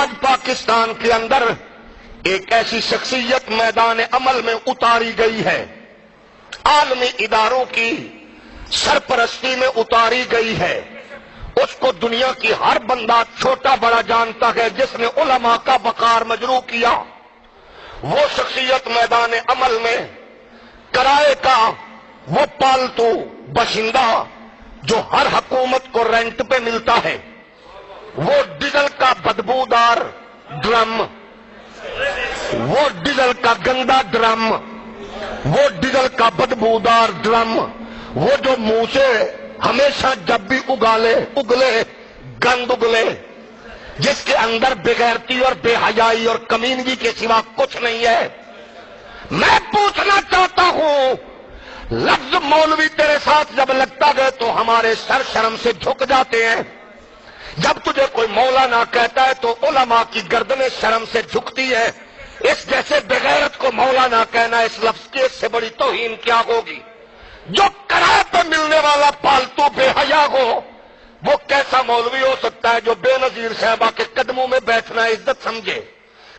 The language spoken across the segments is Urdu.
آج پاکستان کے اندر ایک ایسی شخصیت میدان عمل میں اتاری گئی ہے، عالمی اداروں کی سرپرستی میں اتاری گئی ہے، اس کو دنیا کی ہر بندہ چھوٹا بڑا جانتا ہے، جس نے علماء کا وقار مجروح کیا۔ وہ شخصیت میدان عمل میں کرائے کا وہ پالتو باشندہ جو ہر حکومت کو رینٹ پہ ملتا ہے، وہ ڈیزل کا بدبودار ڈرم، وہ ڈیزل کا گندا ڈرم، وہ ڈیزل کا بدبودار ڈرم، وہ جو منہ سے ہمیشہ جب بھی اگلے گند اگلے، جس کے اندر بغیرتی اور بے حیائی اور کمینگی کے سوا کچھ نہیں ہے۔ میں پوچھنا چاہتا ہوں، لفظ مولوی تیرے ساتھ جب لگتا گئے تو ہمارے سر شرم سے جھک جاتے ہیں، جب تجھے کوئی مولانا کہتا ہے تو علماء کی گردنیں شرم سے جھکتی ہے۔ اس جیسے بغیرت کو مولانا کہنا، اس لفظ کی اس سے بڑی توہین کیا ہوگی؟ جو کرائے پہ ملنے والا پالتو بے حیا ہو، وہ کیسا مولوی ہو سکتا ہے جو بے نظیر صاحبہ کے قدموں میں بیٹھنا عزت سمجھے؟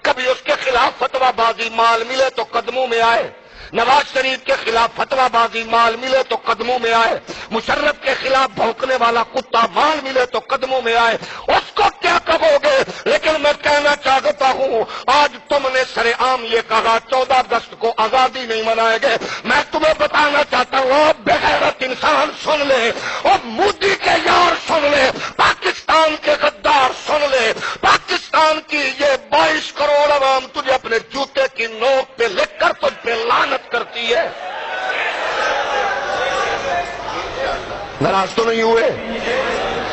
کبھی اس کے خلاف فتویٰ بازی مال ملے تو قدموں میں آئے، نواز شریف کے خلاف فتویٰ بازی مال ملے تو قدموں میں آئے، مشرف کے خلاف بھونکنے والا کتا مال ملے تو قدموں میں آئے، اس کو کیا کہو گے؟ لیکن میں کہنا چاہتا ہوں، آج تم نے سر عام یہ کہا 14 اگست کو آزادی نہیں منائے گے، میں تمہیں بتانا چاہتا ہوں، بغیرت انسان سن لے، اور مودی کے یار سن لے، پاکستان کے غدار سن لے، پاکستان کی یہ 22 کروڑ عوام تجھے اپنے جوتے کی نوک پہ لکھ کر تجھ پہ لعنت کرتی ہے۔ ناراض تو نہیں ہوئے؟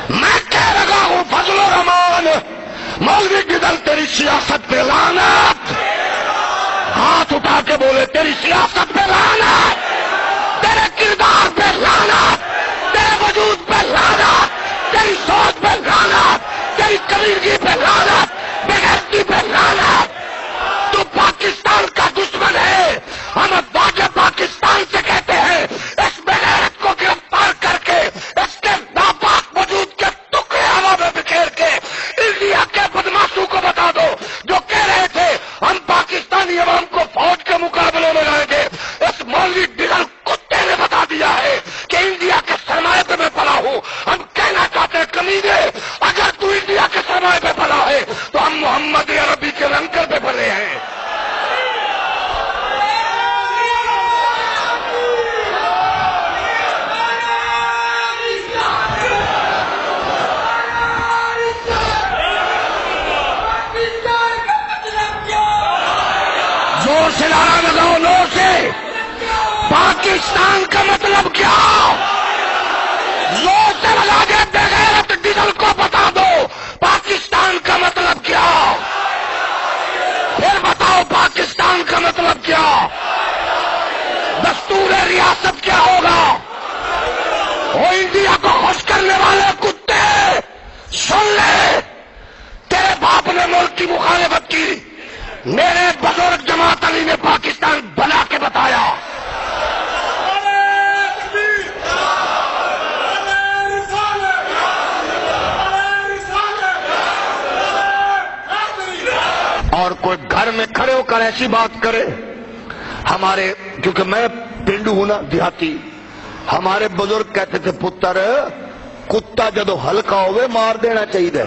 میں کہہ رہا ہوں، فضل الرحمان مولوی ڈیزل تیری سیاست پہ لعنت، ہاتھ اٹھا کے بولے تیری سیاست پہ لعنت، تیرے کردار پہ لعنت، تیرے وجود پہ لعنت، تیری سوچ پہ لعنت، تیری کمیرگی پہ لعنت، بغیرتی پہ لعنت۔ تو پاکستان کا دشمن ہے، ہم واجب پاکستان سے کہتے ہیں، اس بغیرت کو گرفتار کر کے، اس کے ناپاک وجود کے ٹکڑے ہوا میں بکھیر کے انڈیا کے بدماشوں کو بتا دو جو کہہ رہے تھے ہم پاکستانی عوام کو فوج کے مقابلے میں لائیں گے۔ اس مولوی ڈیزل کتے نے بتا دیا ہے کہ انڈیا کے سرمایہ پہ میں پلا ہوں۔ ہم کہنا چاہتے ہیں کمینے، اگر تو انڈیا کے سرمایہ پہ پلا ہے تو ہم محمد عربی کے لنگر پہ پلے ہیں۔ زور سے نعرہ لگاؤ، زور سے، پاکستان کا مطلب کیا؟ زور سے لگا کے بغیرت ڈیزل کو بتا دو پاکستان کا مطلب کیا؟ پھر بتاؤ پاکستان کا مطلب کیا؟ دستور ریاست کیا ہوگا؟ وہ انڈیا کو خوش کرنے والے کتے سن لے، تیرے باپ نے ملک کی مخالفت کی، میرے بزرگ جماعت علی نے پاکستان بنا کے بتایا۔ اور کوئی گھر میں کھڑے ہو کر ایسی بات کرے، ہمارے کیونکہ میں پنڈو ہوں نا، دیہاتی، ہمارے بزرگ کہتے تھے پتر کتا جدو ہلکا ہوئے مار دینا چاہیے۔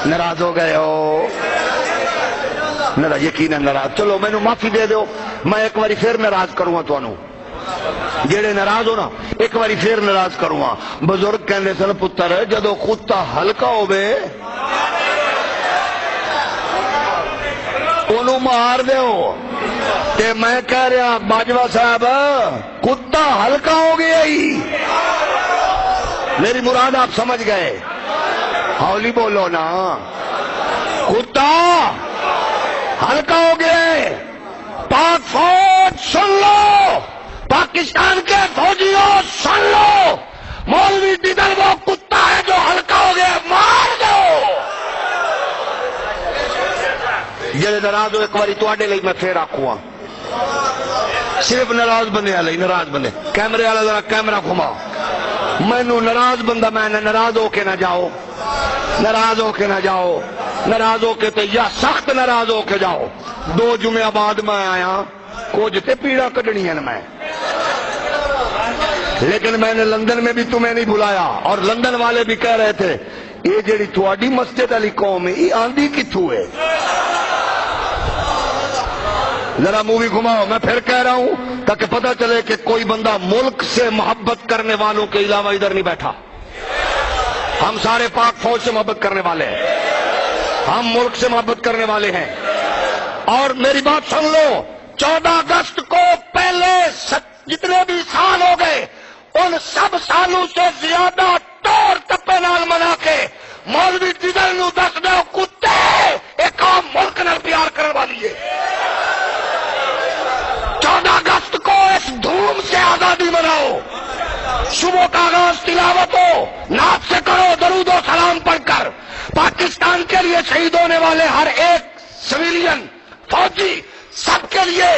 ناراض ہو گئے ہو؟ یقیناً ناراض، چلو مینو معافی دے دو، میں ایک باری پھر ناراض کروں گا تمہوں، جیڑے ناراض ہو نا ایک باری پھر ناراض کروں گا۔ بزرگ کہندے سن پتر جدو کتا ہلکا ہوئے انہوں مار دیو، تے میں کہہ رہا باجوہ صاحب کتا ہلکا ہو گیا ہی، میری مراد آپ سمجھ گئے؟ ہولی بولو نا، کتا ہلکا ہو گیا۔ پاک فوج سن لو، پاکستان کے فوجیوں سن لو، مولوی ڈیزل وہ کتا ہے جو ہلکا ہو گیا، مار دو۔ جڑے ناراض ہو ایک باری تواڈے لئی میں پھر آکھواں، صرف ناراض بندے والے، ناراض بندے، کیمرے والا ذرا کیمرہ گھماؤ، مینو ناراض بندہ میں ناراض ہو کے نہ جاؤ، ناراض ہو کے نہ جاؤ، ناراض ہو کے تے یا سخت ناراض ہو کے جاؤ۔ 2 جمعہ بعد میں آیا، کچھ تے پیڑا کڈنی ہیں میں، لیکن میں نے لندن میں بھی تمہیں نہیں بلایا، اور لندن والے بھی کہہ رہے تھے یہ جیڑی تھوڑی مسجد علی قوم ہے یہ آندھی کتھوں ہے؟ ذرا مووی گھماؤ، میں پھر کہہ رہا ہوں تاکہ پتہ چلے کہ کوئی بندہ ملک سے محبت کرنے والوں کے علاوہ ادھر نہیں بیٹھا۔ ہم سارے پاک فوج سے محبت کرنے والے ہیں، ہم ملک سے محبت کرنے والے ہیں۔ اور میری بات سن لو، 14 اگست کو پہلے جتنے بھی سال ہو گئے ان سب سالوں سے زیادہ طور تپے نال منا کے مولوی جدل نو دس دو کتے ایک عام ملک نال پیار کرنے والی ہے۔ 14 اگست کو اس دھوم سے آزادی مناؤ، صبح کا آغاز تلاوت ہو، نعت سے کرو، درود و سلام پڑھ کر پاکستان کے لیے شہید ہونے والے ہر ایک سویلین فوجی سب کے لیے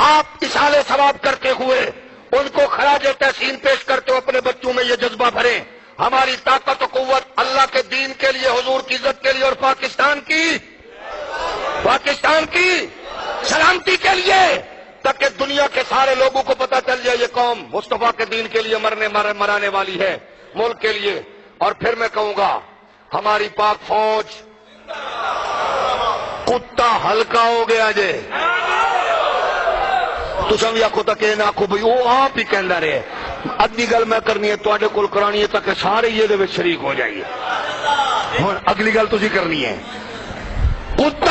آپ اصال ثواب کرتے ہوئے ان کو خراج تحسین پیش کرتے ہوئے اپنے بچوں میں یہ جذبہ بھریں، ہماری طاقت و قوت اللہ کے دین کے لیے، حضور کی عزت کے لیے اور پاکستان کی سلامتی کے لیے، تاکہ دنیا کے سارے لوگوں کو پتہ چل جائے یہ قوم مصطفیٰ کے دین کے لیے مرانے والی ہے، ملک کے لیے۔ اور پھر میں کہوں گا ہماری پاک فوج کتا ہلکا ہو گیا جے، تو بھی آخو تک نہ آخو بھائی وہ آپ ہی کہہ رہے، ادھی گل میں کرنی ہے تے کول کرانی ہے تاکہ سارے یہ شریک ہو جائیے۔ ہوں اگلی گل تسی کرنی ہے، کتا